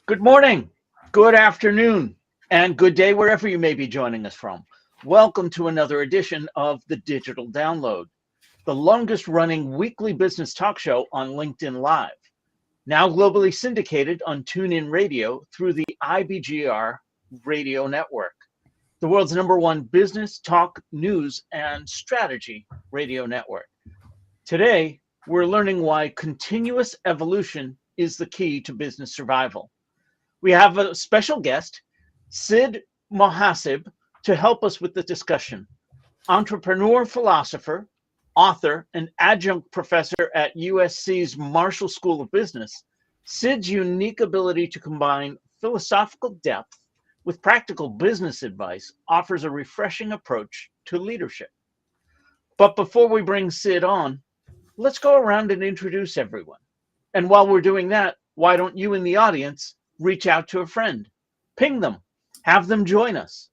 Good morning, good afternoon, and good day wherever you may be joining us from. Welcome to another edition of the Digital Download, the longest running weekly business talk show on LinkedIn Live, now globally syndicated on TuneIn Radio through the IBGR radio network, the world's #1 business, talk, news, and strategy radio network. Today, we're learning why continuous evolution is the key to business survival. We have a special guest, Sid Mohasseb, to help us with the discussion. Entrepreneur, philosopher, author, and adjunct professor at USC's Marshall School of Business, Sid's unique ability to combine philosophical depth with practical business advice offers a refreshing approach to leadership. But before we bring Sid on, let's go around and introduce everyone. And while we're doing that, why don't you in the audience reach out to a friend, ping them, have them join us.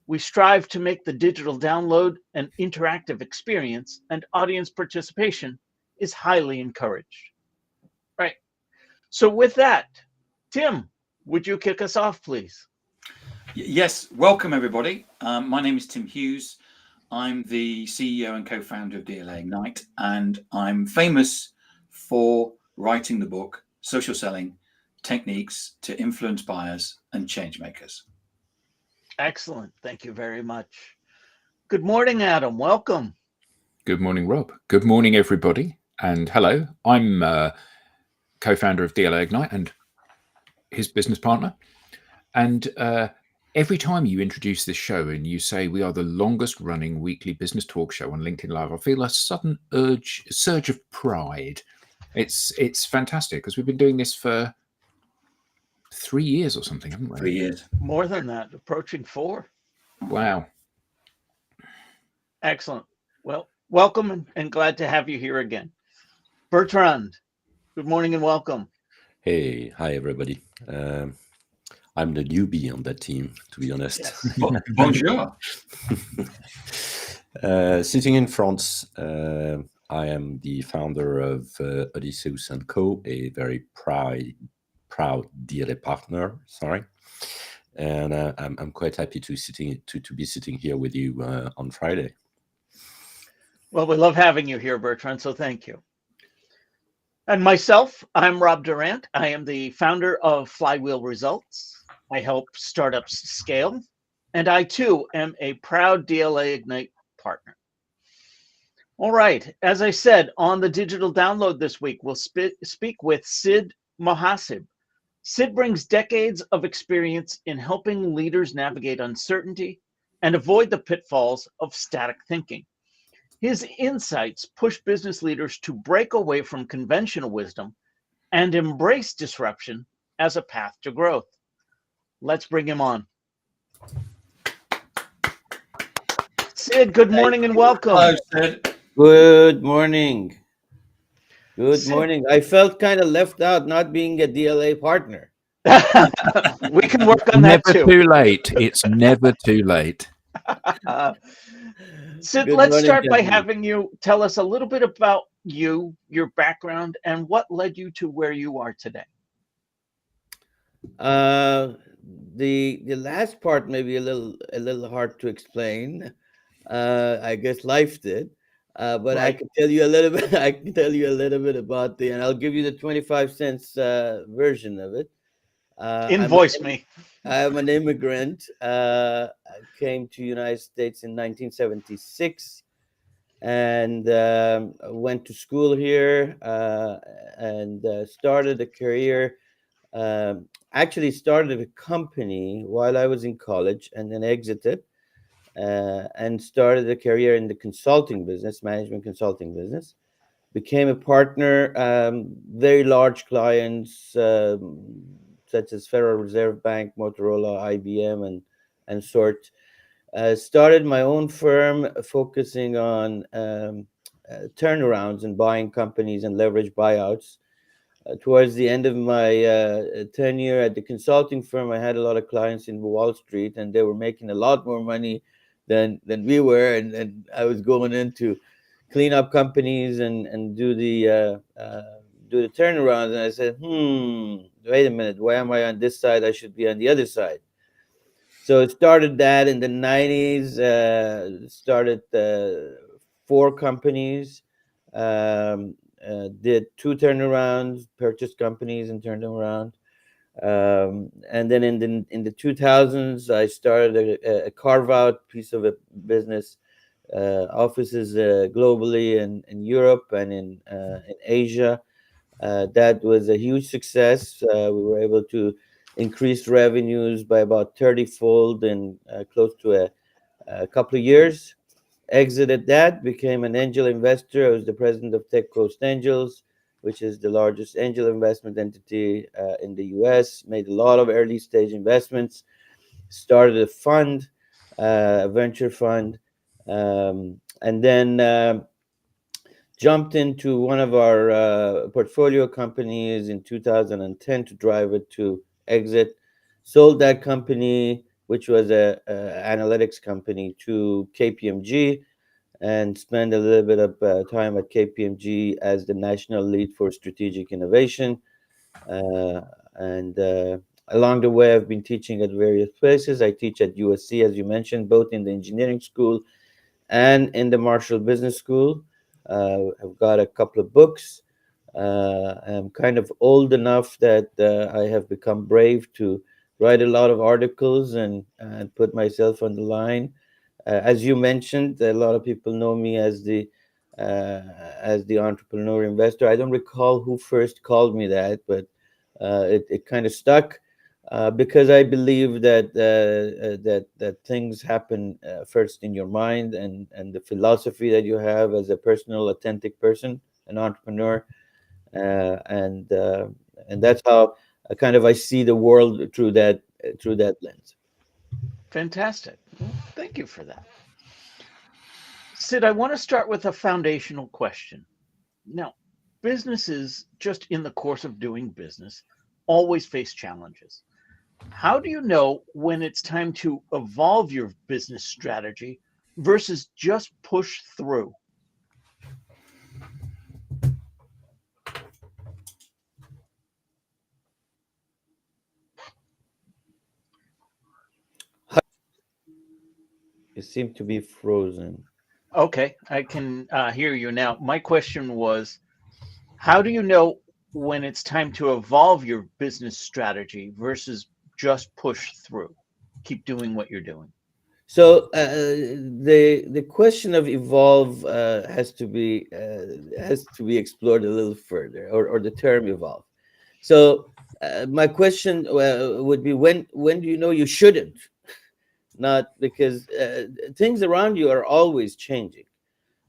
We strive to make the digital download an interactive experience, and audience participation is highly encouraged. Right. So with that, Tim, would you kick us off, please? Yes, welcome everybody. My name is Tim Hughes. I'm the CEO and co-founder of DLA Ignite, and I'm famous for writing the book, Social Selling: Techniques to Influence Buyers and Change Makers. Excellent. Thank you very much. Good morning, Adam. Welcome. Good morning, Rob. Good morning, everybody. And hello, I'm co-founder of DLA Ignite and his business partner. And every time you introduce this show and you say we are the longest running weekly business talk show on LinkedIn Live, I feel a sudden surge of pride. It's fantastic because we've been doing this for 3 years or something, haven't we? 3 years. More than that, approaching 4. Wow. Excellent. Well, welcome and glad to have you here again. Bertrand, good morning and welcome. Hey, hi everybody. I'm the newbie on that team, to be honest. Yes. Bonjour. Sitting in France, I am the founder of Odysseus & Co., a very proud DLA partner. Sorry, and I'm quite happy to be sitting here with you on Friday. Well, we love having you here, Bertrand, so thank you. And myself, I'm Rob Durant. I am the founder of Flywheel Results. I help startups scale, and I too am a proud DLA Ignite partner. All right, as I said, on the Digital Download this week, we'll speak with Sid Mohasseb. Sid brings decades of experience in helping leaders navigate uncertainty and avoid the pitfalls of static thinking. His insights push business leaders to break away from conventional wisdom and embrace disruption as a path to growth. Let's bring him on. Sid, good morning and welcome. Hello, Sid. Good morning. Good Sid. morning. I felt kind of left out not being a DLA partner. We can work on that Never too. too late. It's never too late. Sid, Good let's morning, start by gentlemen. having you tell us a little bit about you, your background, and what led you to where you are today. The last part may be a little hard to explain. I guess life did. But I Right. can tell you a little bit. I can tell you a little bit about and I'll give you the 25 cents version of it. Invoice me. I'm an immigrant. I came to United States in 1976 and went to school here and started a career. Actually started a company while I was in college and then exited and started a career in the consulting business, management consulting business. Became a partner, very large clients such as Federal Reserve Bank, Motorola, IBM, and sort. Started my own firm focusing on turnarounds and buying companies and leverage buyouts. Towards the end of my tenure at the consulting firm, I had a lot of clients in Wall Street, and they were making a lot more money than we were, and I was going in to clean up companies and do the turnarounds. And I said, wait a minute, why am I on this side? I should be on the other side. So it started that in the 90s, started 4 companies, did 2 turnarounds, purchased companies and turned them around. And then in the 2000s, I started a carve out piece of a business, offices globally in Europe and in Asia. That was a huge success. We were able to increase revenues by about 30-fold in close to a couple of years. Exited that, became an angel investor. I was the president of Tech Coast Angels, which is the largest angel investment entity in the US. Made a lot of early stage investments. Started a fund, a venture fund, and then jumped into one of our portfolio companies in 2010 to drive it to exit. Sold that company, which was a analytics company, to KPMG, and spent a little bit of time at KPMG as the national lead for strategic innovation. And along the way, I've been teaching at various places. I teach at USC, as you mentioned, both in the engineering school and in the Marshall Business School. I've got a couple of books. I'm kind of old enough that I have become brave to write a lot of articles and put myself on the line. As you mentioned, a lot of people know me as the entrepreneur investor. I don't recall who first called me that, but it kind of stuck. Because I believe that that things happen first in your mind, and the philosophy that you have as a personal, authentic person, an entrepreneur, and that's how I see the world through that lens. Fantastic. Well, thank you for that. Sid, I want to start with a foundational question. Now, businesses, just in the course of doing business, always face challenges. How do you know when it's time to evolve your business strategy versus just push through? You seem to be frozen. Okay, I can hear you now. My question was, how do you know when it's time to evolve your business strategy versus just push through? Keep doing what you're doing. So the question of evolve has to be explored a little further, or the term evolve. So my question would be, when do you know you shouldn't? Not because things around you are always changing.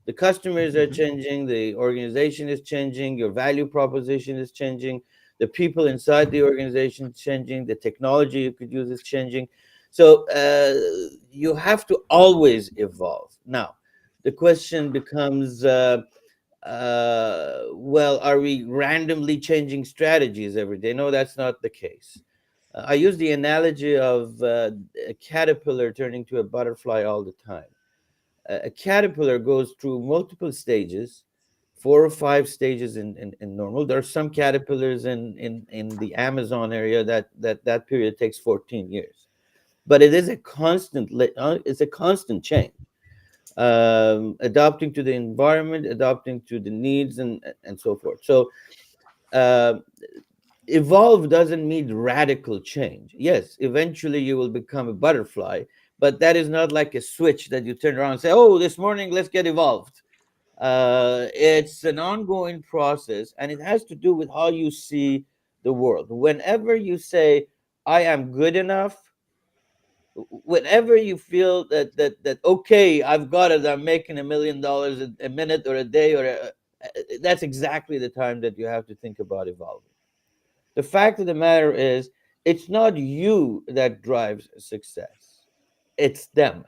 The customers are changing, the organization is changing, your value proposition is changing, the people inside the organization is changing, the technology you could use is changing. So you have to always evolve. Now, the question becomes, well, are we randomly changing strategies every day? No, that's not the case. I use the analogy of a caterpillar turning to a butterfly all the time. A caterpillar goes through multiple stages, 4 or 5 stages in normal. There are some caterpillars in the Amazon area that period takes 14 years. But it is a constant change, adapting to the environment, adapting to the needs, and so forth. So evolve doesn't mean radical change. Yes, eventually you will become a butterfly, but that is not like a switch that you turn around and say, oh, this morning let's get evolved. It's an ongoing process, and it has to do with how you see the world. Whenever you say, I am good enough, whenever you feel that okay, I've got it, I'm making $1 million a minute or a day, that's exactly the time that you have to think about evolving. The fact of the matter is, it's not you that drives success, it's them.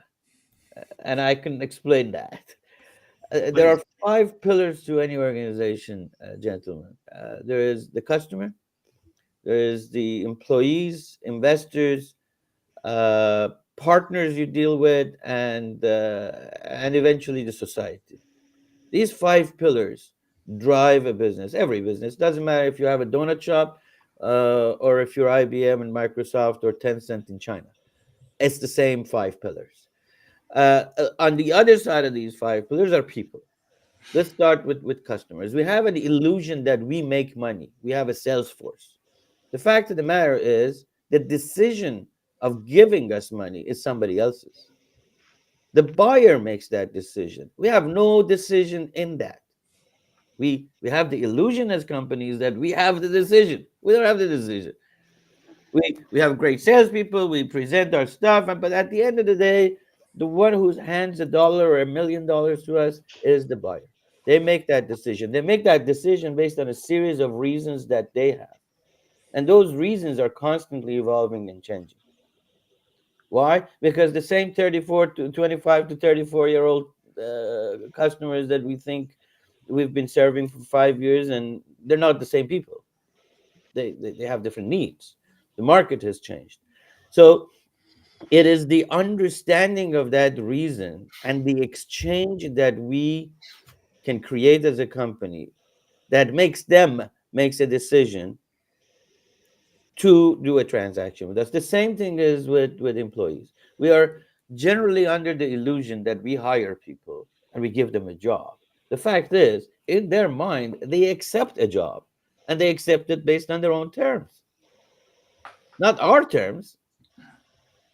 And I can explain that. There are 5 pillars to any organization, gentlemen. There is the customer, there is the employees, investors, partners you deal with, and eventually the society. These 5 pillars drive a business. Every business, doesn't matter if you have a donut shop or if you're IBM and Microsoft or Tencent in China. It's the same 5 pillars. On the other side of these 5 pillars are people. Let's start with customers. We have an illusion that we make money. We have a sales force. The fact of the matter is the decision of giving us money is somebody else's. The buyer makes that decision. We have no decision in that. We have the illusion as companies that we have the decision. We don't have the decision. We have great salespeople. We present our stuff, but at the end of the day, the one who hands $1 or $1 million to us is the buyer. They make that decision. They make that decision based on a series of reasons that they have, and those reasons are constantly evolving and changing. Why? Because the same 25 to 34-year-old customers that we think we've been serving for 5 years, and they're not the same people. They have different needs. The market has changed. So it is the understanding of that reason and the exchange that we can create as a company that makes a decision to do a transaction with us. The same thing is with employees. We are generally under the illusion that we hire people and we give them a job. The fact is, in their mind, they accept a job, and they accept it based on their own terms, not our terms.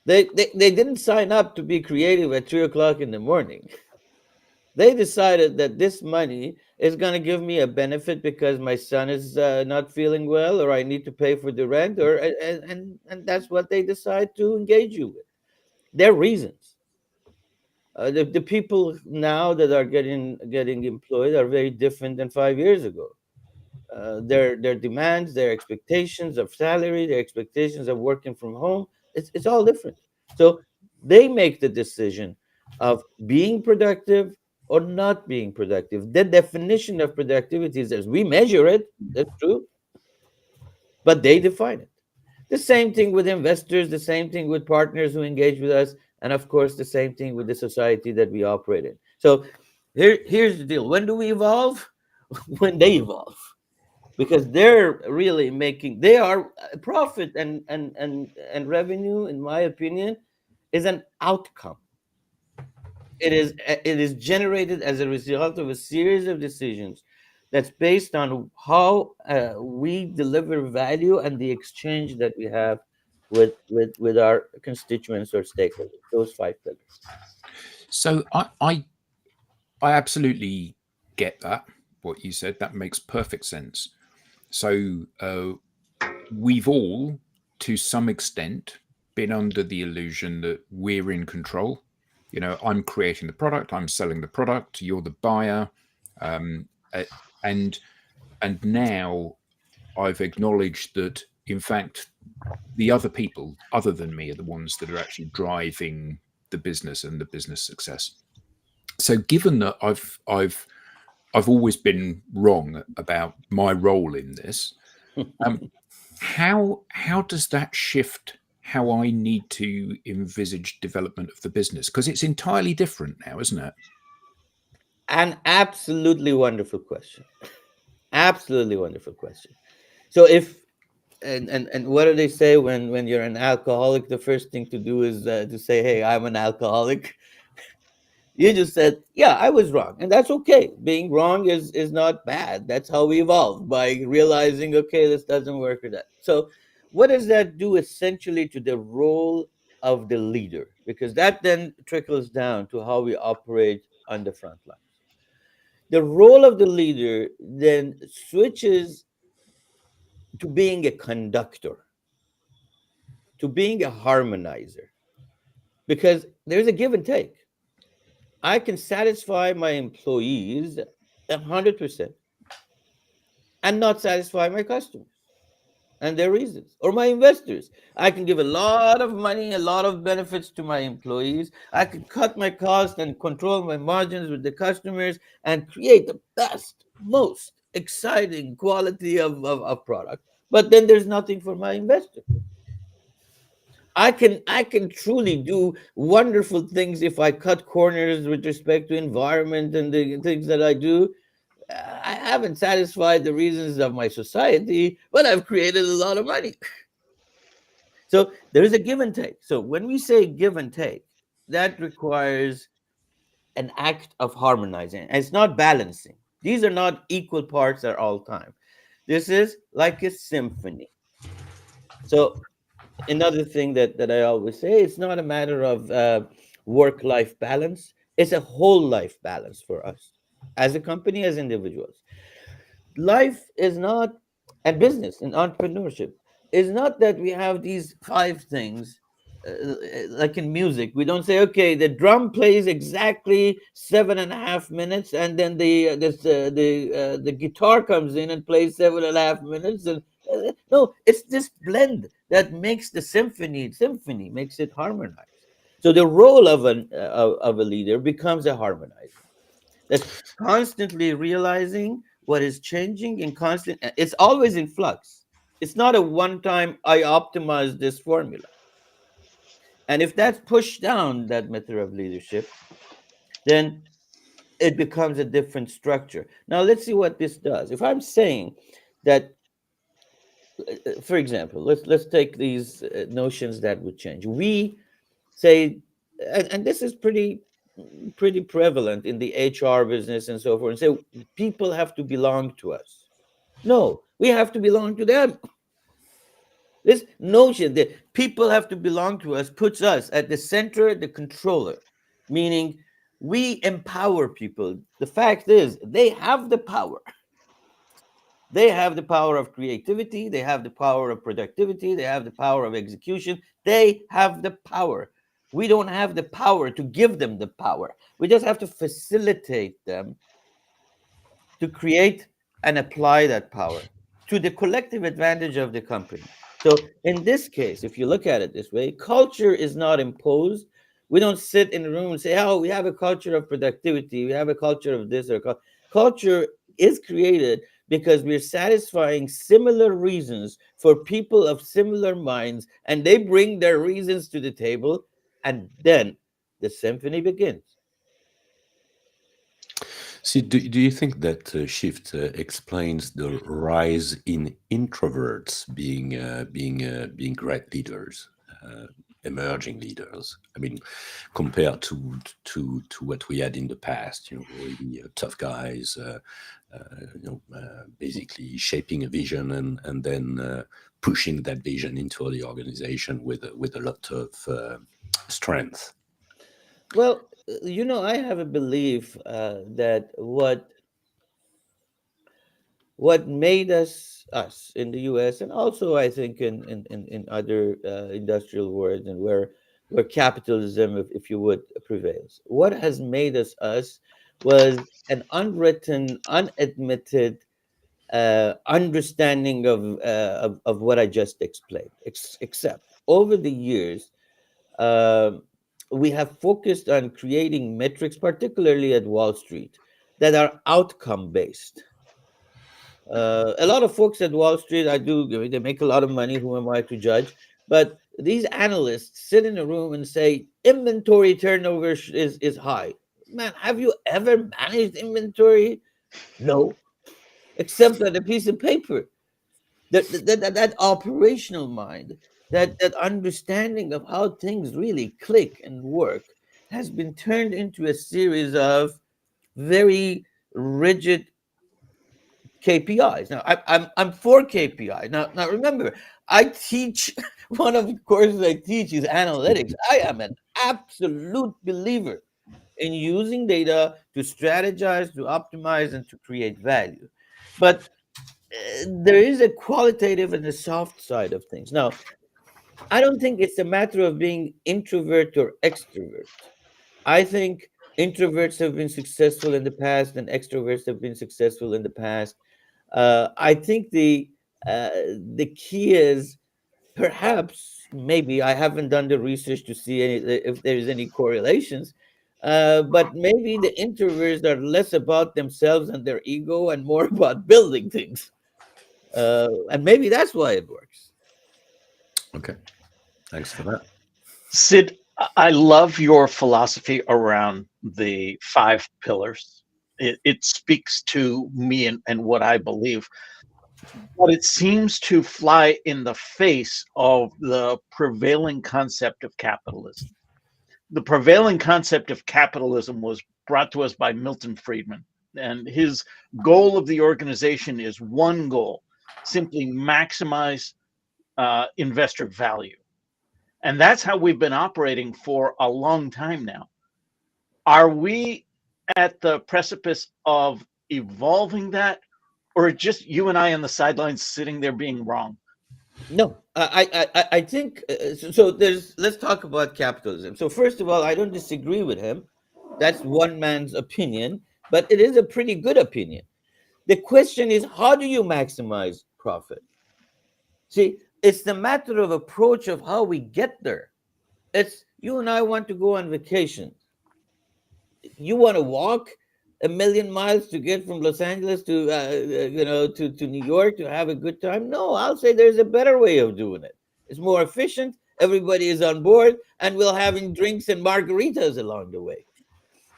They didn't sign up to be creative at 3 o'clock in the morning. They decided that this money is going to give me a benefit because my son is not feeling well, or I need to pay for the rent, or and that's what they decide to engage you with. Their reasons. The people now that are getting employed are very different than 5 years ago. Their demands, their expectations of salary, their expectations of working from home, it's all different. So they make the decision of being productive or not being productive. The definition of productivity is as we measure it, that's true, but they define it. The same thing with investors, the same thing with partners who engage with us, and of course, the same thing with the society that we operate in. So here's the deal. When do we evolve? When they evolve. Because they're really they are profit and revenue, in my opinion, is an outcome. It is generated as a result of a series of decisions that's based on how we deliver value and the exchange that we have with our constituents or stakeholders. Those 5 pillars. So I absolutely get that, what you said. That makes perfect sense. So we've all, to some extent, been under the illusion that we're in control. You know, I'm creating the product, I'm selling the product, you're the buyer, and now I've acknowledged that, in fact, the other people other than me are the ones that are actually driving the business and the business success. So given that I've always been wrong about my role in this, how does that shift how I need to envisage development of the business? Because it's entirely different now, isn't it? An absolutely wonderful question. Absolutely wonderful question. So if and what do they say when you're an alcoholic? The first thing to do is to say, "Hey, I'm an alcoholic." You just said, "Yeah, I was wrong," and that's okay. Being wrong is not bad. That's how we evolve, by realizing, okay, this doesn't work or that. So what does that do essentially to the role of the leader? Because that then trickles down to how we operate on the front lines. The role of the leader then switches to being a conductor, to being a harmonizer, because there's a give and take. I can satisfy my employees 100% and not satisfy my customers and their reasons, or my investors. I can give a lot of money, a lot of benefits to my employees. I can cut my costs and control my margins with the customers and create the best, most exciting quality of product. But then there's nothing for my investor. I can truly do wonderful things if I cut corners with respect to environment and the things that I do. I haven't satisfied the reasons of my society, but I've created a lot of money. So there is a give and take. So when we say give and take, that requires an act of harmonizing. And it's not balancing. These are not equal parts at all time. This is like a symphony. So another thing that I always say, it's not a matter of work-life balance. It's a whole life balance for us as a company, as individuals. Life is not, and business and entrepreneurship is not that we have these five things like in music. We don't say, okay, the drum plays exactly 7.5 minutes, and then the guitar comes in and plays 7.5 minutes, and no, it's this blend that makes the symphony makes it harmonized. So the role of a leader becomes a harmonizer that's constantly realizing what is changing and constant. It's always in flux. It's not a one time I optimize this formula. And if that's pushed down that method of leadership, then it becomes a different structure. Now let's see what this does. If I'm saying that, for example, let's take these notions that would change. We say, and this is pretty prevalent in the HR business and so forth, and say people have to belong to us. No, we have to belong to them. This notion that people have to belong to us puts us at the center, the controller, meaning we empower people. The fact is, they have the power. They have the power of creativity. They have the power of productivity. They have the power of execution. They have the power. We don't have the power to give them the power. We just have to facilitate them to create and apply that power to the collective advantage of the company. So in this case, if you look at it this way, culture is not imposed. We don't sit in a room and say, oh, we have a culture of productivity. We have a culture of this or culture is created because we're satisfying similar reasons for people of similar minds, and they bring their reasons to the table, and then the symphony begins. See, do you think that shift explains the rise in introverts being great leaders, emerging leaders? I mean, compared to what we had in the past, really tough guys, basically shaping a vision and then pushing that vision into the organization with a lot of strength. Well, I have a belief that what made us in the U.S. and also I think in other industrial worlds and where capitalism, if you would, prevails. What has made us was an unwritten, unadmitted understanding of what I just explained. Except over the years, we have focused on creating metrics, particularly at Wall Street, that are outcome based. A lot of folks at Wall Street, they make a lot of money. Who am I to judge? But these analysts sit in a room and say inventory turnover is high. Man, have you ever managed inventory? No, except on a piece of paper. That operational mind, that understanding of how things really click and work, has been turned into a series of very rigid KPIs. Now, I'm for KPI. Now remember, I teach one of the courses I teach is analytics. I am an absolute believer in using data to strategize, to optimize, and to create value. But there is a qualitative and a soft side of things. Now, I don't think it's a matter of being introvert or extrovert. I think introverts have been successful in the past and extroverts have been successful in the past. I think the key is perhaps, maybe I haven't done the research to see if there's any correlations, but maybe the introverts are less about themselves and their ego and more about building things. And maybe that's why it works. Okay, thanks for that. Sid, I love your philosophy around the 5 pillars It speaks to me and what I believe. But it seems to fly in the face of the prevailing concept of capitalism. The prevailing concept of capitalism was brought to us by Milton Friedman, and his goal of the organization is one goal: simply maximize investor value. And that's how we've been operating for a long time now. Are we at the precipice of evolving that, or just you and I on the sidelines sitting there being wrong? No, I think so. Let's talk about capitalism. So first of all, I don't disagree with him. That's one man's opinion, but it is a pretty good opinion. The question is, how do you maximize profit? See, it's the matter of approach of how we get there. It's you and I want to go on vacation. You want to walk 1,000,000 miles to get from Los Angeles to to New York to have a good time? No, I'll say there's a better way of doing it. It's more efficient. Everybody is on board, and we'll having drinks and margaritas along the way.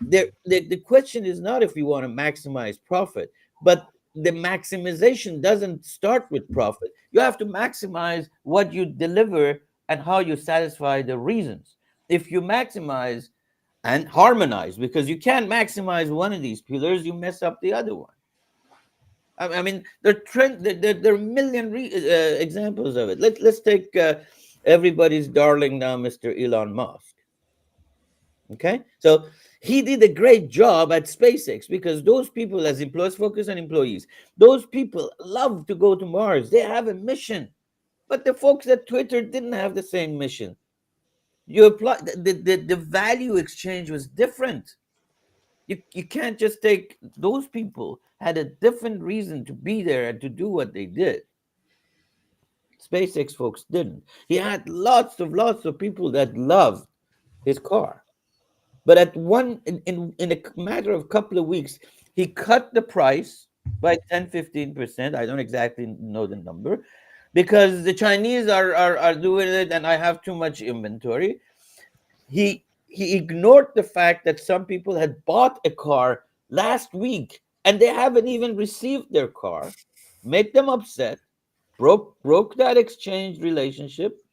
The question is not if we want to maximize profit, but the maximization doesn't start with profit. You have to maximize what you deliver and how you satisfy the reasons. If you maximize and harmonize, because you can't maximize one of these pillars, you mess up the other one. I mean, there are a million examples of it. Let's take everybody's darling now, Mr. Elon Musk. Okay, so he did a great job at SpaceX because those people, as employees, focus on employees. Those people love to go to Mars. They have a mission, but the folks at Twitter didn't have the same mission. You apply the value exchange was different. You can't just take those people had a different reason to be there and to do what they did. SpaceX folks didn't. He had lots of people that loved his car. But at in a matter of a couple of weeks, he cut the price by 10-15%. I don't exactly know the number, because the Chinese are doing it and I have too much inventory. He ignored the fact that some people had bought a car last week and they haven't even received their car, made them upset, broke that exchange relationship,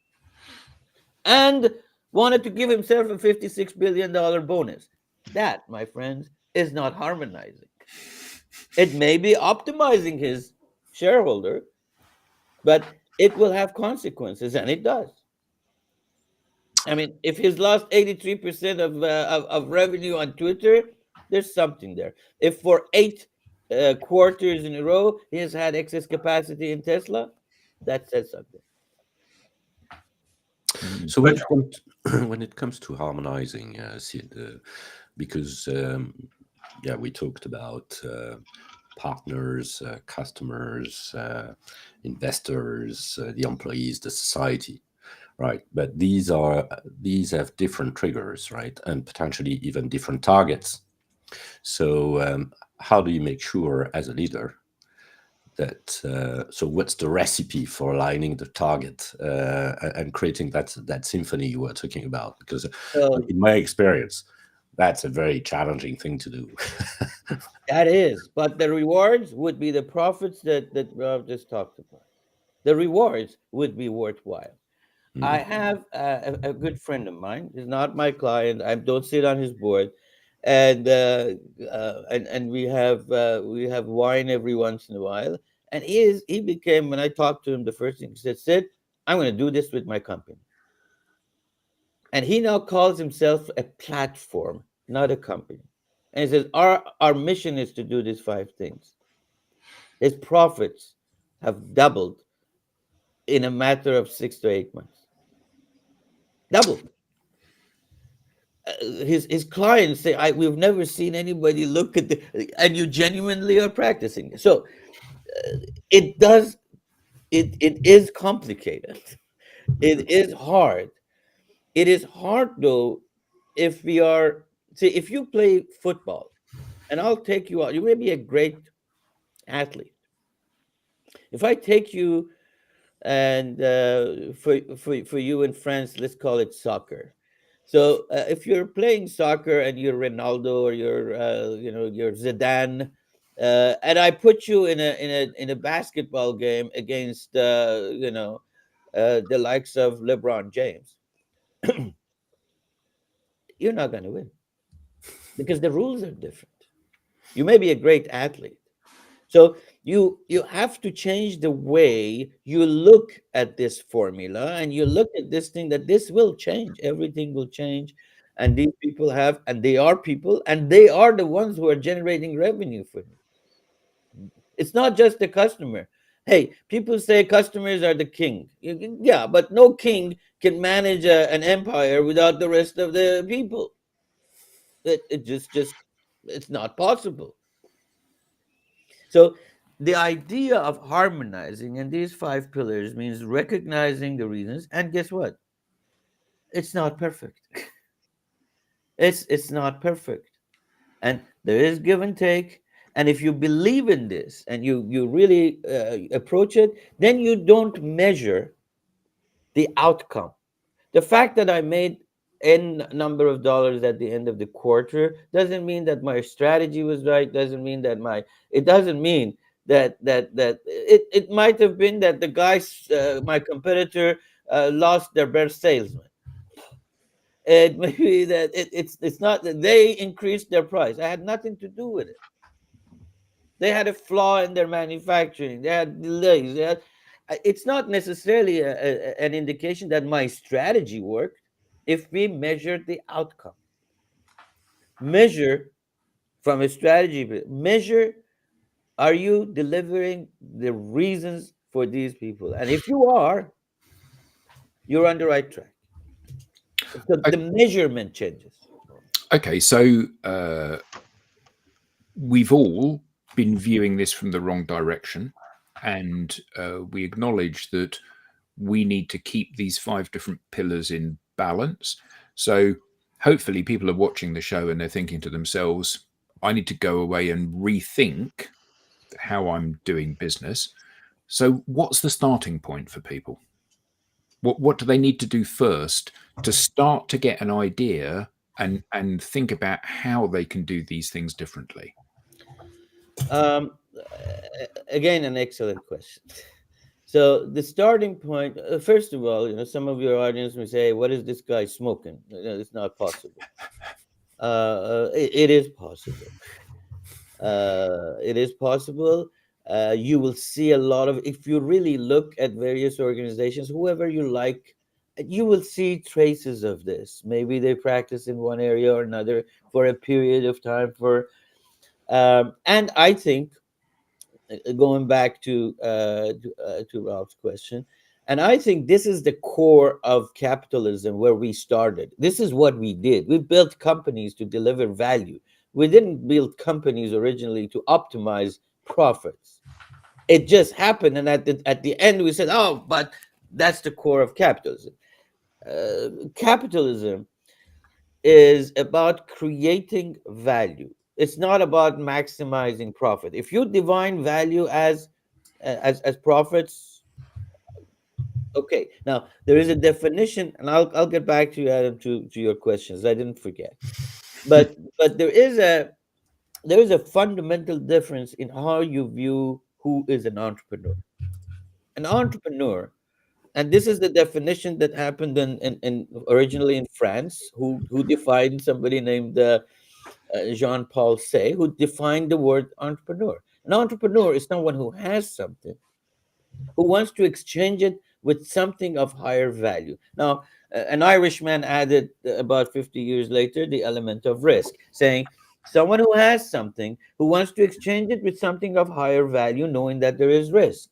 and wanted to give himself a $56 billion bonus. That, my friends, is not harmonizing. It may be optimizing his shareholder, but it will have consequences, and it does. I mean, if he's lost 83% of revenue on Twitter, there's something there. If for 8 quarters in a row he has had excess capacity in Tesla, that says something. So when it comes to harmonizing, Sid, because we talked about partners, customers, investors, the employees, the society, right? But these have different triggers, right, and potentially even different targets. So how do you make sure as a leader that so what's the recipe for aligning the target and creating that symphony you were talking about? Because in my experience, that's a very challenging thing to do. That is, but the rewards would be the profits that Rob just talked about. The rewards would be worthwhile. I have a good friend of mine. He's not my client. I don't sit on his board, and we have wine every once in a while. And he became, when I talked to him, the first thing he said, "Sid, I'm going to do this with my company." And he now calls himself a platform, not a company. And he says, our mission is to do these 5 things. His profits have doubled in a matter of 6 to 8 months. Doubled. His clients say, we've never seen anybody look at and you genuinely are practicing. So it is complicated. It is hard. It is hard though, if you play football, and I'll take you out. You may be a great athlete. If I take you and for you in France, let's call it soccer. So if you're playing soccer and you're Ronaldo or you're Zidane, and I put you in a basketball game against the likes of LeBron James, you're not going to win because the rules are different. You may be a great athlete, so you have to change the way you look at this formula, and you look at this thing that this will change. Everything will change, and these people have, and they are people, and they are the ones who are generating revenue for me. It's not just the customer. Hey, people say customers are the king. Yeah, but no king can manage an empire without the rest of the people. It just it's not possible. So the idea of harmonizing in these five pillars means recognizing the reasons, and guess what? It's not perfect. It's not perfect, and there is give and take. And if you believe in this and you really approach it, then you don't measure the outcome. The fact that I made n number of dollars at the end of the quarter doesn't mean that my strategy was right. Doesn't mean that it doesn't mean that it might have been that the guys, my competitor, lost their best salesman. It may be that it's not that they increased their price. I had nothing to do with it. They had a flaw in their manufacturing. They had delays. It's not necessarily an indication that my strategy worked. If we measure the outcome, measure from a strategy, measure, are you delivering the reasons for these people? And if you are, you're on the right track. So the measurement changes. Okay, so we've all been viewing this from the wrong direction, and we acknowledge that we need to keep these five different pillars in balance. So hopefully people are watching the show and they're thinking to themselves, I need to go away and rethink how I'm doing business. So what's the starting point for people? What do they need to do first to start to get an idea and think about how they can do these things differently? Again, an excellent question. So the starting point, first of all, some of your audience may say, "What is this guy smoking?" It's not possible. It is possible. It is possible. You will see a lot of, if you really look at various organizations, whoever you like, you will see traces of this. Maybe they practice in one area or another for a period of time. And I think, going back to Ralph's question, and I think this is the core of capitalism where we started. This is what we did. We built companies to deliver value. We didn't build companies originally to optimize profits. It just happened, and at the end we said, "Oh, but that's the core of capitalism." Capitalism is about creating value. It's not about maximizing profit. If you define value as profits, okay. Now there is a definition, and I'll get back to you, Adam, to your questions. I didn't forget, but there is a fundamental difference in how you view who is an entrepreneur. An entrepreneur, and this is the definition that happened in originally in France, who defined somebody named Jean-Paul Say, who defined the word entrepreneur. An entrepreneur is someone who has something, who wants to exchange it with something of higher value. Now, an Irishman added about 50 years later the element of risk, saying someone who has something who wants to exchange it with something of higher value, knowing that there is risk.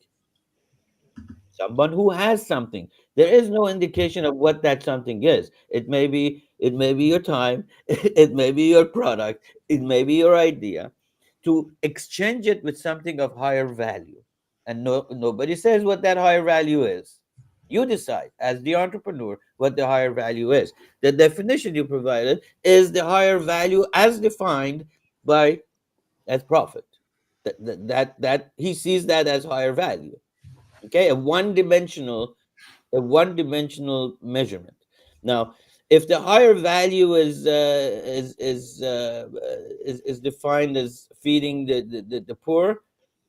Someone who has something. There is no indication of what that something is. It may be your time, it may be your product, it may be your idea. To exchange it with something of higher value. And nobody says what that higher value is. You decide as the entrepreneur what the higher value is. The definition you provided is the higher value as defined as profit. That he sees that as higher value. Okay, a one-dimensional measurement. Now, If the higher value is defined as feeding the poor,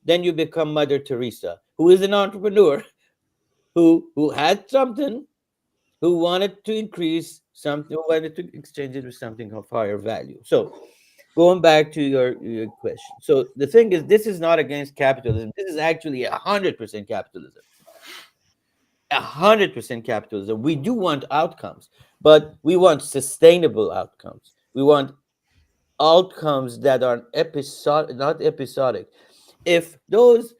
then you become Mother Teresa, who is an entrepreneur who had something, who wanted to increase something, who wanted to exchange it with something of higher value. So going back to your question. So the thing is, this is not against capitalism. This is actually 100% capitalism. 100% capitalism. We do want outcomes, but we want sustainable outcomes. We want outcomes that are episodic, not episodic. If those,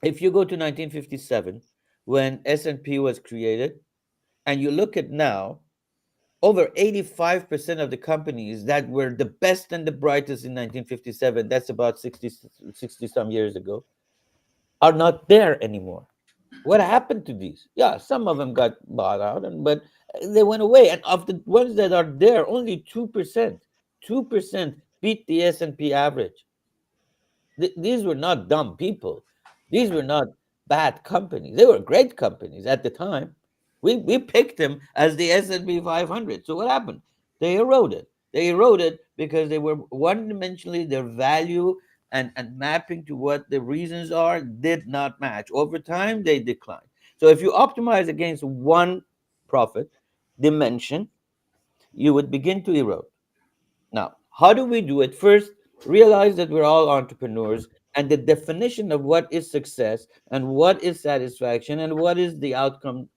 if you go to 1957, when S&P was created, and you look at now, over 85% of the companies that were the best and the brightest in 1957, that's about 60 some years ago, are not there anymore. What happened to these? Yeah, some of them got bought out, but they went away. And of the ones that are there, only 2% beat the S&P average. These were not dumb people. These were not bad companies. They were great companies at the time. We picked them as the S&P 500. So what happened? They eroded. They eroded because they were one-dimensionally, their value and mapping to what the reasons are did not match. Over time, they declined. So if you optimize against one profit dimension, you would begin to erode. Now, how do we do it? First, realize that we're all entrepreneurs, and the definition of what is success and what is satisfaction and what is the outcome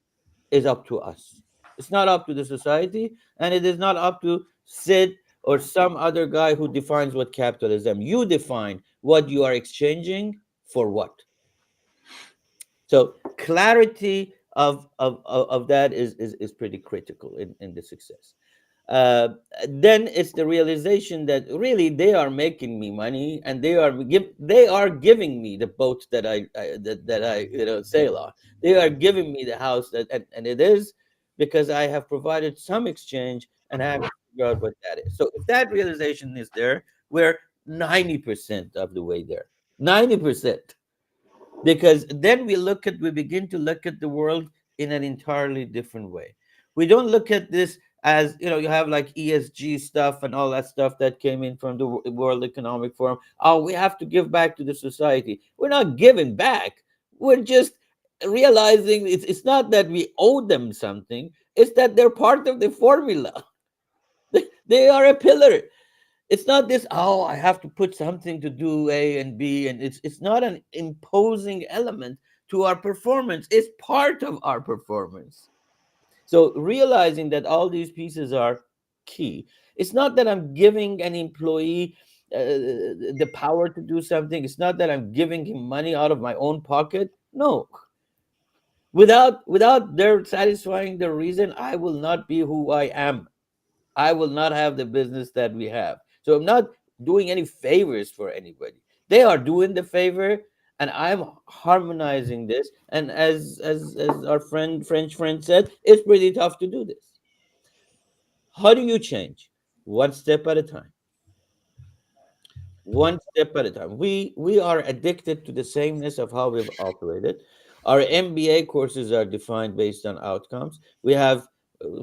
is up to us. It's not up to the society, and it is not up to Sid or some other guy who defines what capitalism. You define what you are exchanging for what. So clarity of that is pretty critical in the success. uh, then it's the realization that really they are making me money, and they are giving me the boat that I sail on. They are giving me the house and it is because I have provided some exchange, and I have to figure out what that is. So if that realization is there, we're 90% of the way there. 90%. Because then we begin to look at the world in an entirely different way. We don't look at this as, you have like ESG stuff and all that stuff that came in from the World Economic Forum. Oh, we have to give back to the society. We're not giving back. We're just realizing it's not that we owe them something, it's that they're part of the formula. They are a pillar. It's not this, oh, I have to put something to do A and B, and it's not an imposing element to our performance. It's part of our performance. So realizing that all these pieces are key. It's not that I'm giving an employee the power to do something. It's not that I'm giving him money out of my own pocket. No. Without their satisfying the reason, I will not be who I am. I will not have the business that we have. So I'm not doing any favors for anybody. They are doing the favor, and I'm harmonizing this. And as our French friend said, it's pretty tough to do this. How do you change? One step at a time. One step at a time. We are addicted to the sameness of how we've operated. Our MBA courses are defined based on outcomes. We have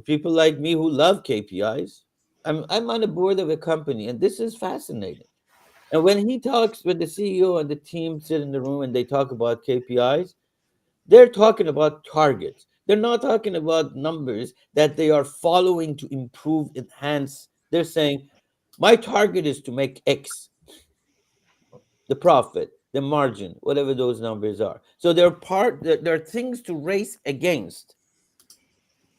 people like me who love KPIs. I'm on the board of a company, and this is fascinating. And when he talks, when the CEO and the team sit in the room and they talk about KPIs, they're talking about targets. They're not talking about numbers that they are following to improve, enhance. They're saying, my target is to make X, the profit, the margin, whatever those numbers are. So there are things to race against,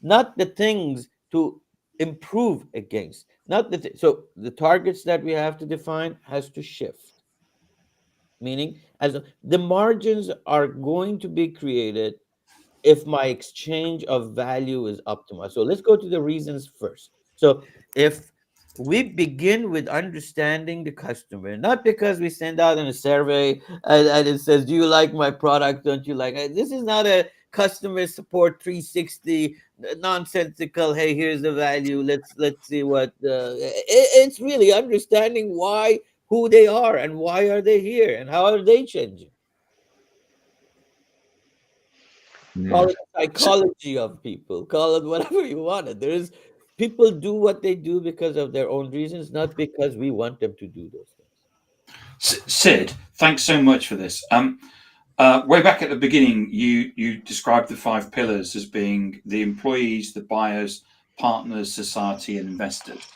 not the things to improve against. Not so the targets that we have to define has to shift. Meaning, the margins are going to be created if my exchange of value is optimized. So let's go to the reasons first. So if we begin with understanding the customer, not because we send out in a survey and it says, do you like my product? Don't you like it? This is not a customer support 360 nonsensical, hey, here's the value. Let's see what it's really understanding who they are and why are they here and how are they changing. Call it psychology of people, call it whatever you want. There's People do what they do because of their own reasons, not because we want them to do those things. Sid, thanks so much for this. Way back at the beginning, you described the 5 pillars as being the employees, the buyers, partners, society, and investors.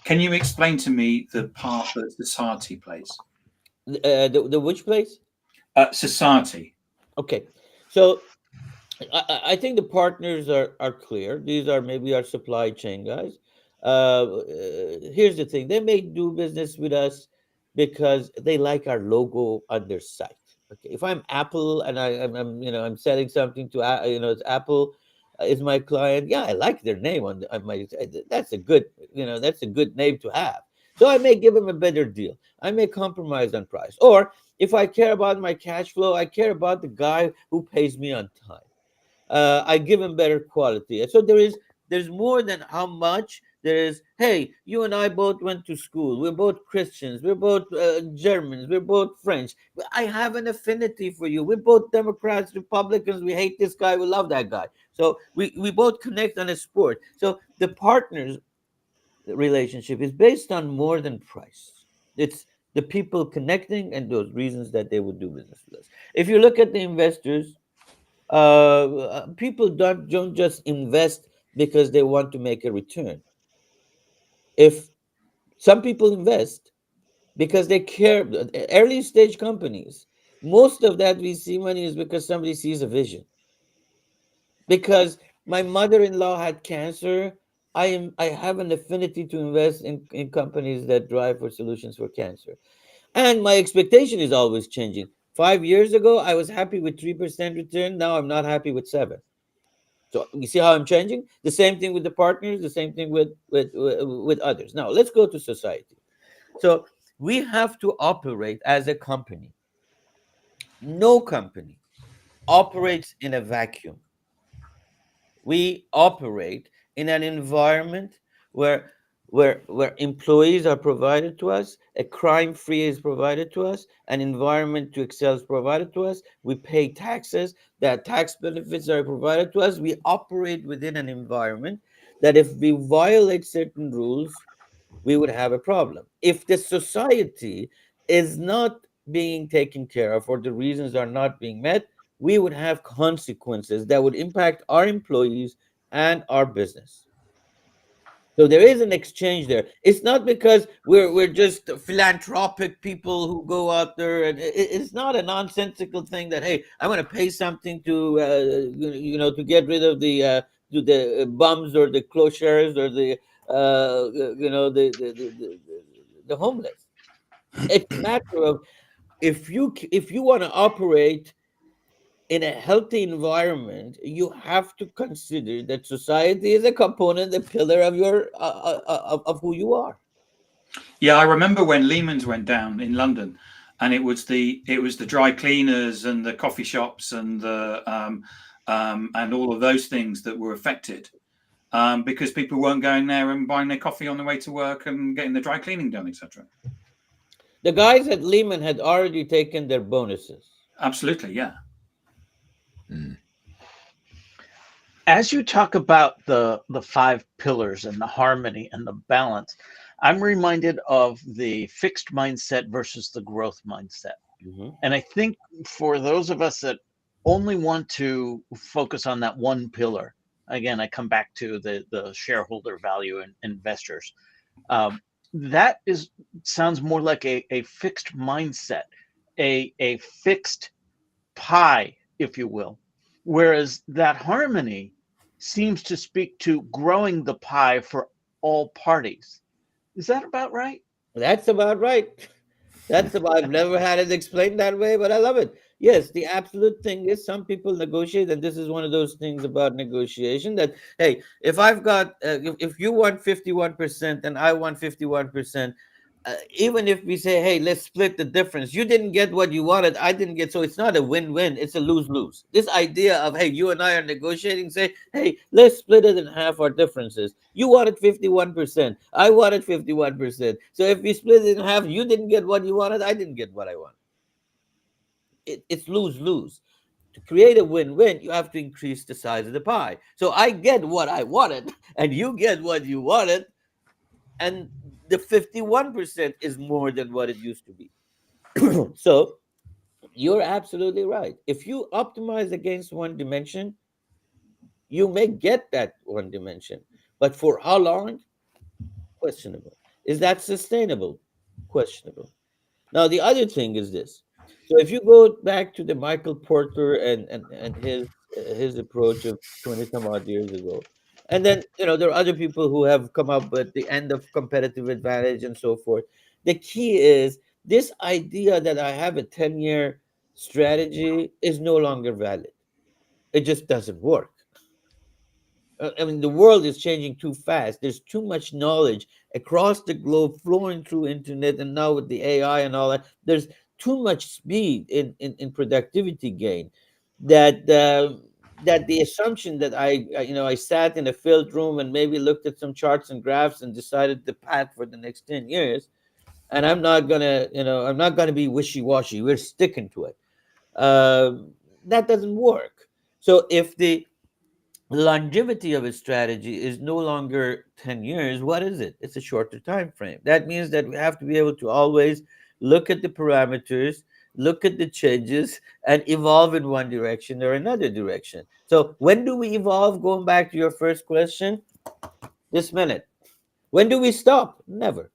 Can you explain to me the part that society plays? The which place? Society. Okay, so I think the partners are clear. These are maybe our supply chain guys. Here's the thing: they may do business with us because they like our logo on their site. Okay, if I'm Apple and I'm selling something to it's Apple is my client. Yeah, I like their name on my. That's a good that's a good name to have. So I may give them a better deal. I may compromise on price, or if I care about my cash flow, I care about the guy who pays me on time. I give him better quality. And so there's more than how much. There is, hey, you and I both went to school. We're both Christians. We're both Germans. We're both French. I have an affinity for you. We're both Democrats, Republicans. We hate this guy. We love that guy. So we both connect on a sport. So the partners relationship is based on more than price. It's the people connecting and those reasons that they would do business with us. If you look at the investors, people don't just invest because they want to make a return. If some people invest because they care, early stage companies, most of that VC money is because somebody sees a vision. Because my mother-in-law had cancer, I have an affinity to invest in companies that drive for solutions for cancer. And my expectation is always changing. 5 years ago, I was happy with 3% return. Now I'm not happy with 7. So you see how I'm changing? The same thing with the partners, the same thing with others. Now let's go to society. So we have to operate as a company. No company operates in a vacuum. We operate in an environment where where employees are provided to us, a crime free is provided to us, an environment to excel is provided to us, we pay taxes, that tax benefits are provided to us. We operate within an environment that if we violate certain rules, we would have a problem. If the society is not being taken care of or the reasons are not being met, we would have consequences that would impact our employees and our business. So there is an exchange there. It's not because we're just philanthropic people who go out there, and it's not a nonsensical thing that, hey, I'm going to pay something to to get rid of the bums or the clochers or the the homeless. It's a matter of if you want to operate in a healthy environment, you have to consider that society is a component, a pillar of your of who you are. Yeah, I remember when Lehman's went down in London, and it was the dry cleaners and the coffee shops and the and all of those things that were affected, because people weren't going there and buying their coffee on the way to work and getting the dry cleaning done, etc. The guys at Lehman had already taken their bonuses. Absolutely, yeah. As you talk about the 5 pillars and the harmony and the balance, I'm reminded of the fixed mindset versus the growth mindset. Mhm. And I think for those of us that only want to focus on that one pillar, again, I come back to the shareholder value and investors. That sounds more like a fixed mindset, a fixed pie, if you will. Whereas that harmony seems to speak to growing the pie for all parties. Is that about right? That's about right. That's about, I've never had it explained that way, but I love it. Yes, the absolute thing is some people negotiate, and this is one of those things about negotiation that, hey, if I've got, if you want 51% and I want 51%, even if we say, hey, let's split the difference, you didn't get what you wanted, I didn't get, so it's not a win-win, it's a lose-lose. This idea of, hey, you and I are negotiating, say, hey, let's split it in half our differences. You wanted 51%, I wanted 51%. So if we split it in half, you didn't get what you wanted, I didn't get what I wanted. It's lose-lose. To create a win-win, you have to increase the size of the pie. So I get what I wanted, and you get what you wanted, and the 51% is more than what it used to be. So you're absolutely right. If you optimize against one dimension, you may get that one dimension, but for how long? Questionable. Is that sustainable? Questionable. Now, the other thing is this. So if you go back to the Michael Porter and his approach of 20 some odd years ago, and then there are other people who have come up with the end of competitive advantage and so forth. The key is this idea that I have a 10-year strategy is no longer valid. It just doesn't work. I mean, the world is changing too fast. There's too much knowledge across the globe flowing through internet, and now with the AI and all that, there's too much speed in productivity gain that that the assumption that I sat in a filled room and maybe looked at some charts and graphs and decided the path for the next 10 years, and I'm not gonna be wishy-washy. We're sticking to it. That doesn't work. So if the longevity of a strategy is no longer 10 years, what is it? It's a shorter time frame. That means that we have to be able to always look at the parameters, look at the changes, and evolve in one direction or another direction. So when do we evolve? Going back to your first question, this minute. When do we stop? Never.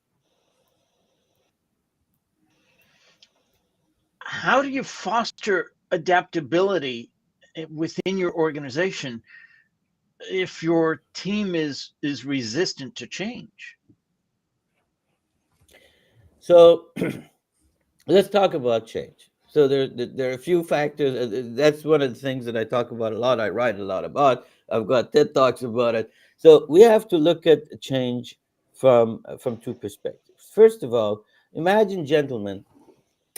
How do you foster adaptability within your organization if your team is resistant to change? So let's talk about change. So there are a few factors. That's one of the things that I talk about a lot. I write a lot about. I've got TED Talks about it. So we have to look at change from two perspectives. First of all, imagine, gentlemen,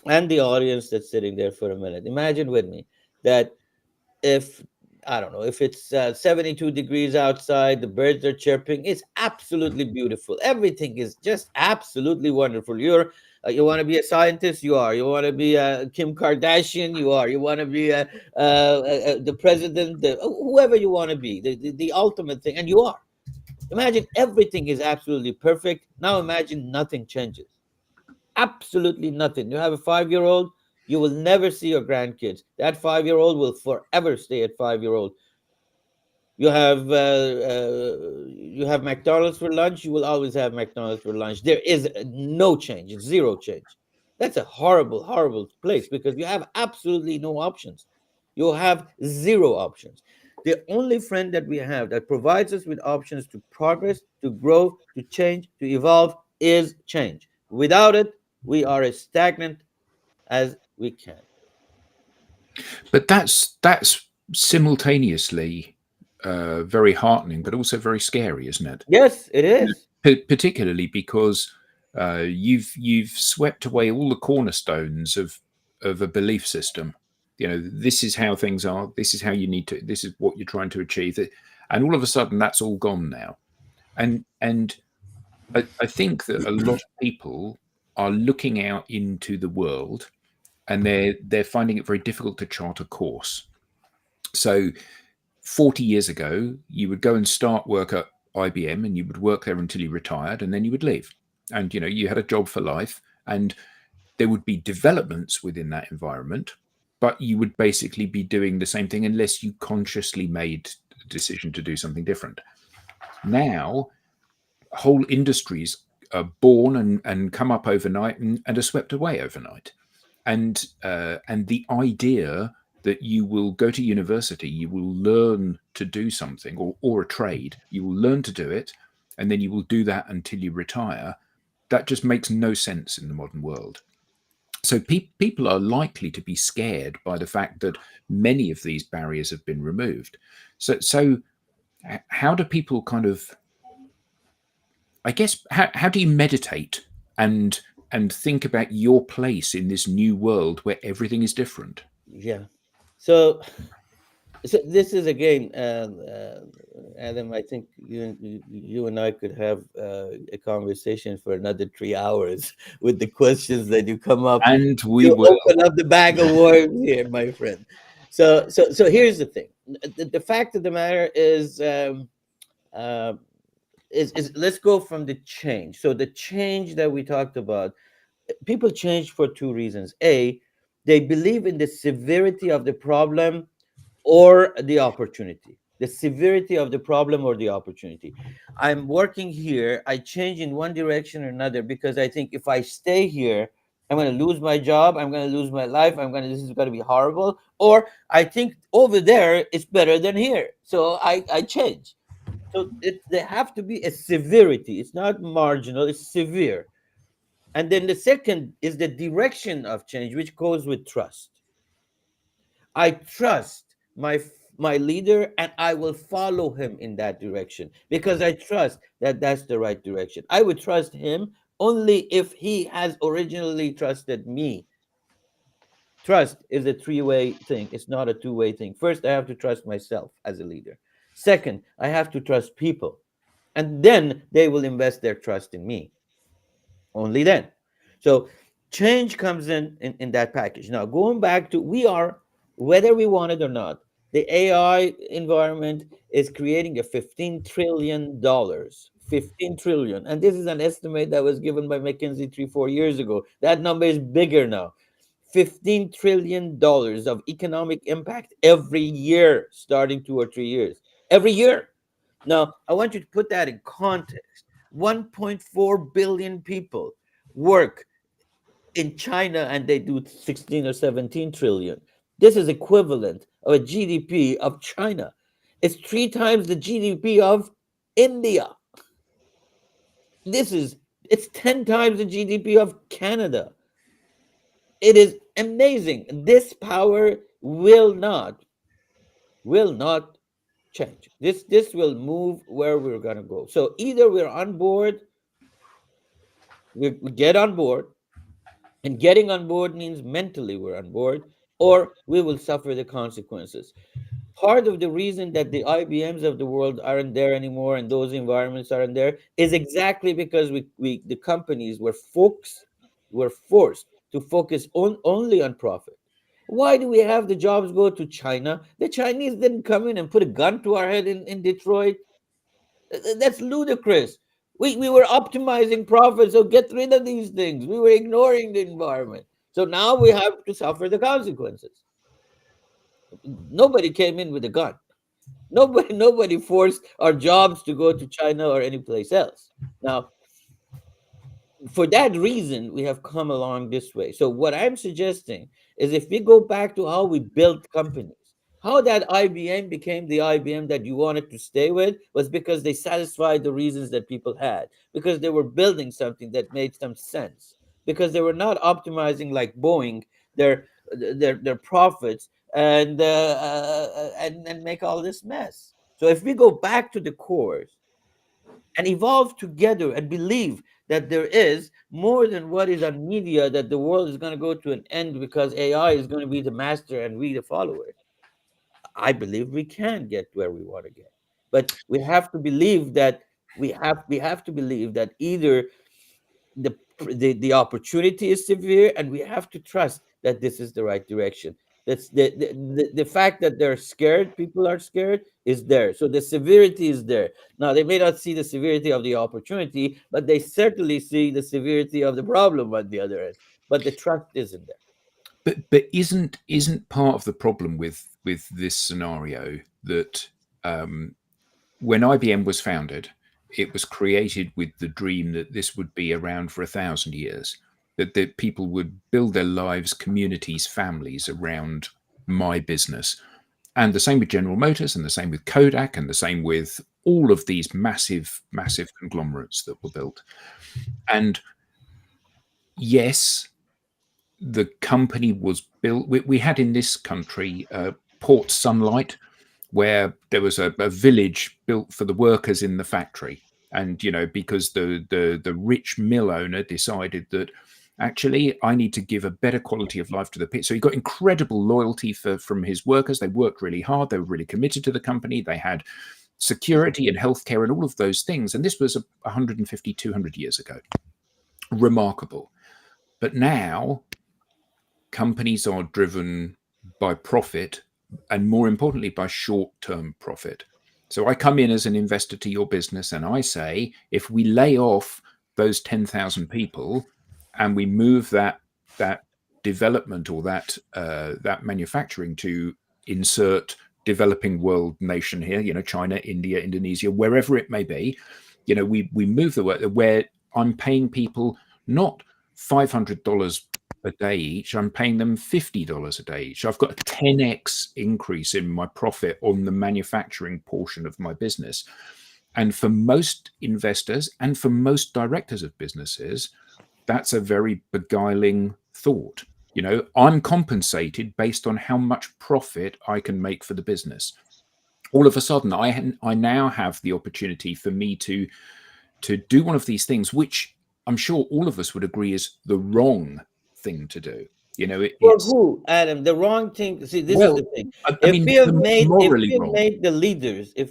and the audience that's sitting there for a minute, imagine with me that if I don't know, if it's 72 degrees outside, the birds are chirping, it's absolutely beautiful. Everything is just absolutely wonderful. You want to be a scientist, you are. You want to be Kim Kardashian, you are. You want to be the president, whoever you want to be, the ultimate thing, and you are. Imagine everything is absolutely perfect. Now imagine nothing changes. Absolutely nothing. You have a 5-year-old, you will never see your grandkids. That 5-year-old will forever stay at 5-year-old. You have McDonald's for lunch, you will always have McDonald's for lunch. There is no change, zero change. That's a horrible, horrible place because you have absolutely no options. You have zero options. The only friend that we have that provides us with options to progress, to grow, to change, to evolve is change. Without it, we are as stagnant as we can. But that's simultaneously very heartening, but also very scary, isn't it? Yes, it is. Particularly because you've swept away all the cornerstones of a belief system. This is how things are. This is how you need to. This is what you're trying to achieve. And all of a sudden, that's all gone now. And I think that a lot of people are looking out into the world, and they're finding it very difficult to chart a course. So 40 years ago, you would go and start work at IBM, and you would work there until you retired, and then you would leave. And you had a job for life, and there would be developments within that environment, but you would basically be doing the same thing unless you consciously made a decision to do something different. Now, whole industries are born and come up overnight and are swept away overnight. And the idea that you will go to university, you will learn to do something or a trade, you will learn to do it, and then you will do that until you retire, that just makes no sense in the modern world. So people are likely to be scared by the fact that many of these barriers have been removed. So how do people kind of, I guess, how do you meditate and think about your place in this new world where everything is different? Yeah. So this is again, Adam. I think you and I could have a conversation for another 3 hours with the questions that you come up. And we you will open up the bag of worms here, my friend. So here's the thing. The fact of the matter is, uh, let's go from the change. So the change that we talked about, people change for two reasons. A, they believe in the severity of the problem or the opportunity. The severity of the problem or the opportunity. I'm working here, I change in one direction or another because I think if I stay here, I'm going to lose my job, I'm going to lose my life, this is going to be horrible. Or I think over there it's better than here, so I change. So there have to be a severity. It's not marginal, it's severe. And then the second is the direction of change, which goes with trust. I trust my leader, and I will follow him in that direction because I trust that that's the right direction. I would trust him only if he has originally trusted me. Trust is a three-way thing. It's not a two-way thing. First, I have to trust myself as a leader. Second, I have to trust people. And then they will invest their trust in me. Only then. So change comes in that package. Now, going back to, we are, whether we want it or not, the AI environment is creating a $15 trillion. 15 trillion. And this is an estimate that was given by McKinsey 3-4 years ago. That number is bigger now. $15 trillion of economic impact every year, starting 2 or 3 years. Every year. Now, I want you to put that in context. 1.4 billion people work in China, and they do 16 or 17 trillion. This is equivalent of a GDP of China. It's 3 times the GDP of India. It's 10 times the GDP of Canada. It is amazing. This power will not change. This will move where we're going to go. So either we're on board, we get on board, and getting on board means mentally we're on board, or we will suffer the consequences. Part of the reason that the IBMs of the world aren't there anymore and those environments aren't there is exactly because the companies were forced to focus only on profit. Why do we have the jobs go to China? The Chinese didn't come in and put a gun to our head in Detroit. That's ludicrous. We were optimizing profit, so get rid of these things. We were ignoring the environment. So now we have to suffer the consequences. Nobody came in with a gun. Nobody forced our jobs to go to China or any place else. Now, for that reason, we have come along this way. So what I'm suggesting is, if we go back to how we built companies, how that IBM became the IBM that you wanted to stay with was because they satisfied the reasons that people had, because they were building something that made some sense, because they were not optimizing like Boeing their profits and make all this mess. So if we go back to the cores and evolve together and believe that there is more than what is on media, that the world is going to go to an end because AI is going to be the master and we the followers, I believe we can get where we want to get. But we have to believe that we have to believe that either the opportunity is severe, and we have to trust that this is the right direction. That's the fact that they're scared, people are scared, is there. So the severity is there. Now, they may not see the severity of the opportunity, but they certainly see the severity of the problem on the other end. But the trust isn't there. But isn't part of the problem with this scenario that when IBM was founded, it was created with the dream that this would be around for 1,000 years, that people would build their lives, communities, families around my business. And the same with General Motors, and the same with Kodak, and the same with all of these massive conglomerates that were built. And yes, the company was built. We had in this country Port Sunlight, where there was a village built for the workers in the factory. And, because the rich mill owner decided that actually I need to give a better quality of life to the pit. So he got incredible loyalty from his workers. They worked really hard. They were really committed to the company. They had security and healthcare and all of those things. And this was 150, 200 years ago. Remarkable. But now companies are driven by profit and more importantly, by short-term profit. So I come in as an investor to your business and I say, if we lay off those 10,000 people and we move that development or that manufacturing to insert developing world nation here, China, India, Indonesia, wherever it may be, we move the work where I'm paying people not $500 a day each, I'm paying them $50 a day each. I've got a 10x increase in my profit on the manufacturing portion of my business. And for most investors and for most directors of businesses, that's a very beguiling thought. I'm compensated based on how much profit I can make for the business. All of a sudden, I now have the opportunity for me to do one of these things, which I'm sure all of us would agree is the wrong thing to do. For who, Adam? The wrong thing. See, this is the thing. If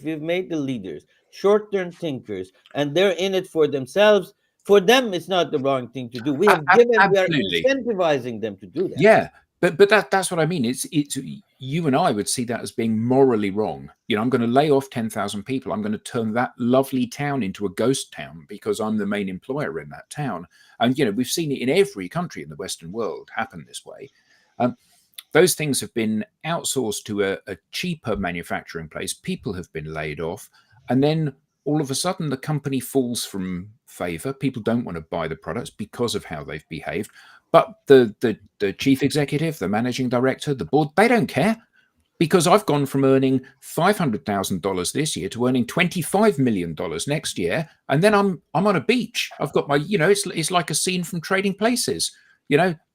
we've made the leaders short-term thinkers, and they're in it for themselves, for them, it's not the wrong thing to do. We are incentivizing them to do that. Yeah, but that's what I mean. It's you and I would see that as being morally wrong. I'm going to lay off 10,000 people. I'm going to turn that lovely town into a ghost town because I'm the main employer in that town. And we've seen it in every country in the Western world happen this way. Those things have been outsourced to a cheaper manufacturing place. People have been laid off, and then all of a sudden the company falls from favor. People don't want to buy the products because of how they've behaved. But the chief executive, the managing director, the board, they don't care, because I've gone from earning $500,000 this year to earning $25 million next year, and then I'm on a beach. I've got my, it's like a scene from Trading Places.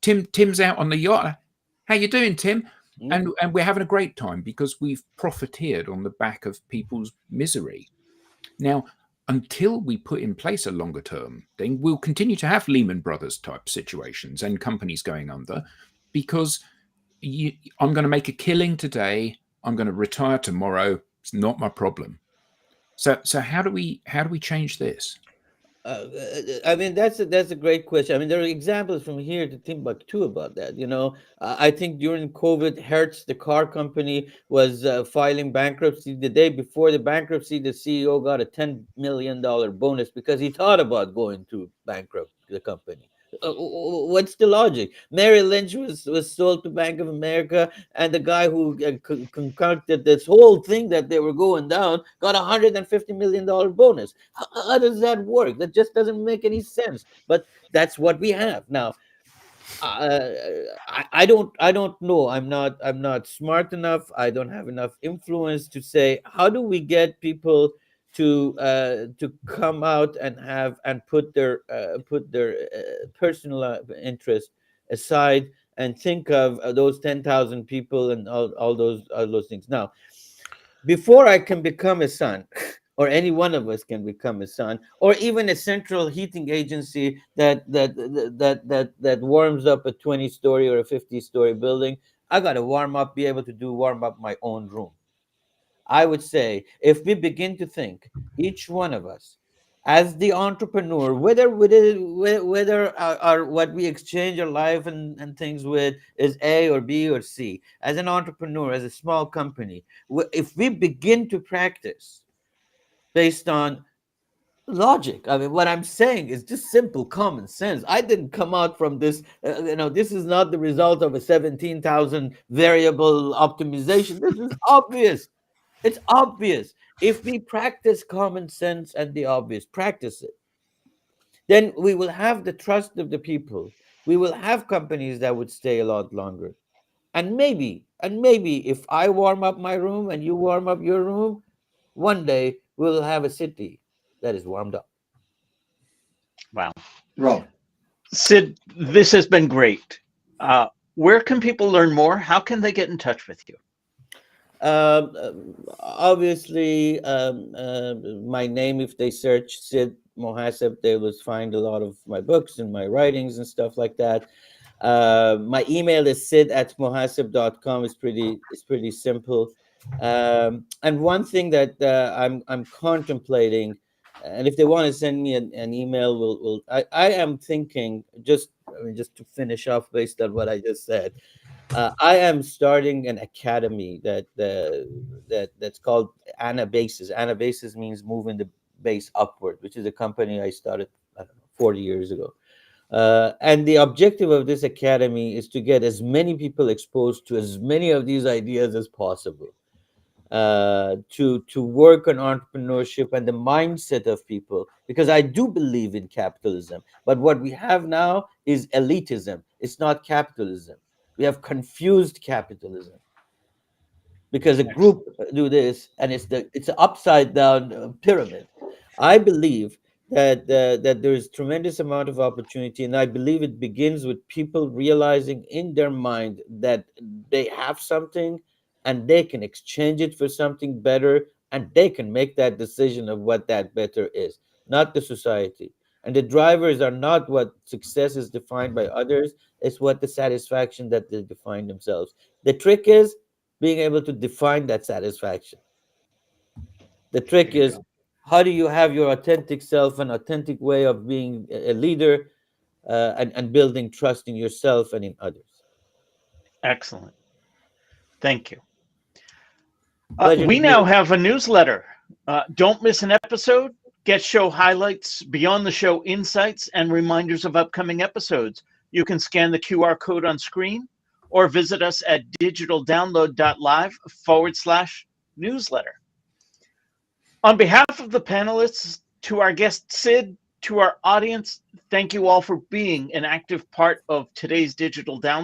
Tim's out on the yacht. How you doing, Tim? And we're having a great time because we've profiteered on the back of people's misery. Now, until we put in place a longer term thing, we'll continue to have Lehman Brothers type situations and companies going under, because I'm going to make a killing today, I'm going to retire tomorrow. It's not my problem. So how do we change this? I mean, that's a great question. I mean, there are examples from here to Timbuktu about that. I think during COVID, Hertz, the car company, was filing bankruptcy. The day before the bankruptcy, the CEO got a $10 million bonus because he thought about going to bankrupt the company. What's the logic? Merrill Lynch was sold to Bank of America, and the guy who concocted this whole thing that they were going down got $150 million bonus. How does that work? That just doesn't make any sense. But that's what we have now. I don't know. I'm not smart enough. I don't have enough influence to say, how do we get people to come out and put their personal interest aside and think of those 10,000 people and all those things. Now, before I can become a son, or any one of us can become a son, or even a central heating agency that warms up a 20-story or a 50-story building, I got to be able to warm up my own room. I would say, if we begin to think, each one of us, as the entrepreneur, whether our what we exchange our life and things with is A or B or C, as an entrepreneur, as a small company, if we begin to practice based on logic, I mean, what I'm saying is just simple common sense. I didn't come out from this, this is not the result of a 17,000 variable optimization. This is obvious. It's obvious. If we practice common sense and the obvious, practice it, then we will have the trust of the people. We will have companies that would stay a lot longer. And maybe if I warm up my room and you warm up your room, one day we'll have a city that is warmed up. Wow. Rob. Sid, this has been great. Where can people learn more? How can they get in touch with you? Obviously, my name, if they search Sid Mohasseb, they will find a lot of my books and my writings and stuff like that. My email is sid@mohasseb.com. It's pretty simple. And one thing that I'm contemplating, and if they want to send me an email, I am thinking, just to finish off based on what I just said, I am starting an academy that's called Anabasis. Anabasis means moving the base upward, which is a company I started, I don't know, 40 years ago. And the objective of this academy is to get as many people exposed to as many of these ideas as possible, to work on entrepreneurship and the mindset of people, because I do believe in capitalism. But what we have now is elitism. It's not capitalism. We have confused capitalism, because a group do this, and it's an upside down pyramid. I believe that there is tremendous amount of opportunity, and I believe it begins with people realizing in their mind that they have something and they can exchange it for something better, and they can make that decision of what that better is, not the society. And the drivers are not what success is defined by others, it's what the satisfaction that they define themselves. The trick is being able to define that satisfaction. The trick is, how do you have your authentic self, an authentic way of being a leader, and building trust in yourself and in others. Excellent. Thank you. Pleasure We to now be. have a newsletter. Don't miss an episode. Get show highlights, beyond the show insights, and reminders of upcoming episodes. You can scan the QR code on screen or visit us at digitaldownload.live/newsletter. On behalf of the panelists, to our guest Sid, to our audience, thank you all for being an active part of today's Digital Download.